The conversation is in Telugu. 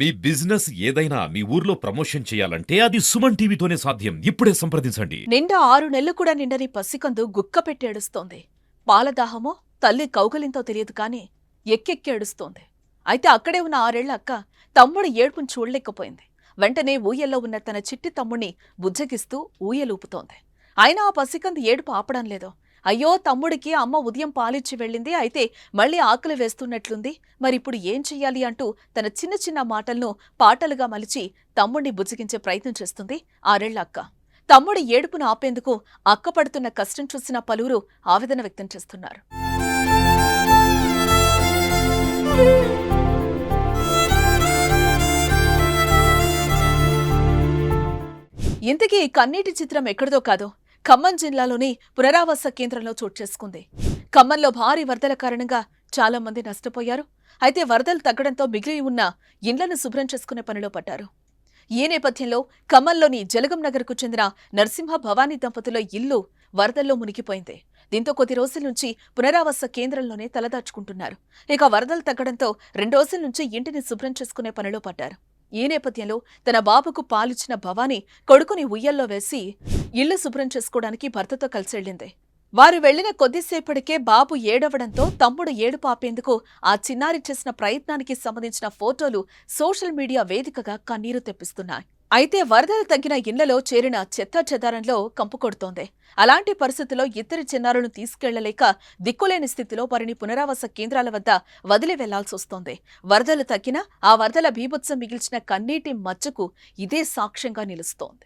మీ బిజినెస్ ఏదైనా మీ ఊర్లో ప్రమోషన్ చేయాలంటే అది సుమన్ టీవీతోనే సాధ్యం. ఇప్పుడే సంప్రదించండి. నిండా 6 నెలలు కూడా నిండని పసికందు గుక్క పెట్టి ఏడుస్తోంది. పాలదాహమో తల్లి కౌగలింతో తెలియదు కాని ఎక్కెక్కి ఏడుస్తోంది. అయితే అక్కడే ఉన్న 6 ఏళ్ల అక్క తమ్ముడి ఏడుపును చూడలేకపోయింది. వెంటనే ఊయల్లో ఉన్న తన చిట్టి తమ్ముణ్ణి బుజ్జగిస్తూ ఊయలూపుతోంది. అయినా ఆ పసికందు ఏడుపు ఆపడం లేదు. అయ్యో, తమ్ముడికి అమ్మ ఉదయం పాలిచ్చి వెళ్ళింది, అయితే మళ్లీ ఆకలి వేస్తున్నట్లుంది, మరిప్పుడు ఏం చెయ్యాలి అంటూ తన చిన్న చిన్న మాటలను పాటలుగా మలిచి తమ్ముణ్ణి బుజ్జగించే ప్రయత్నం చేస్తుంది 6 ఏళ్ల అక్క. తమ్ముడి ఏడుపును ఆపేందుకు అక్క పడుతున్న కష్టం చూసిన పలువురు ఆవేదన వ్యక్తం చేస్తున్నారు. ఇంతకీ ఈ కన్నీటి చిత్రం ఎక్కడిదో కాదో ఖమ్మం జిల్లాలోని పునరావాస కేంద్రంలో చోటు చేసుకుంది. ఖమ్మంలో భారీ వరదల కారణంగా చాలా మంది నష్టపోయారు. అయితే వరదలు తగ్గడంతో మిగిలి ఉన్న ఇండ్లను శుభ్రం చేసుకునే పనిలో పడ్డారు. ఈ నేపథ్యంలో ఖమ్మంలోని జలగం నగర్కు చెందిన నరసింహ భవానీ దంపతుల ఇల్లు వరదల్లో మునిగిపోయింది. దీంతో కొద్ది రోజుల నుంచి పునరావాస కేంద్రంలోనే తలదాచుకుంటున్నారు. ఇక వరదలు తగ్గడంతో 2 రోజుల నుంచి ఇంటిని శుభ్రం చేసుకునే పనిలో పడ్డారు. ఈ నేపథ్యంలో తన బాబుకు పాలిచ్చిన భవానీ కొడుకుని ఉయ్యల్లో వేసి ఇళ్లు శుభ్రం చేసుకోవడానికి భర్తతో కలిసెళ్లింది. వారు వెళ్లిన కొద్దిసేపటికే బాబు ఏడవడంతో తమ్ముడు ఏడుపు ఆపేందుకు ఆ చిన్నారి చేసిన ప్రయత్నానికి సంబంధించిన ఫోటోలు సోషల్ మీడియా వేదికగా కన్నీరు తెప్పిస్తున్నాయి. అయితే వరదలు తగ్గిన ఇళ్లలో చేరిన చెత్తా చెదారంలో కంపు కొడుతోంది. అలాంటి పరిస్థితుల్లో ఇద్దరి చిన్నారులను తీసుకెళ్లలేక దిక్కులేని స్థితిలో వారిని పునరావాస కేంద్రాల వద్ద వదిలి వెళ్లాల్సొస్తోంది. వరదలు తగ్గినా ఆ వరదల బీభత్సం మిగిల్చిన కన్నీటి మచ్చకు ఇదే సాక్ష్యంగా నిలుస్తోంది.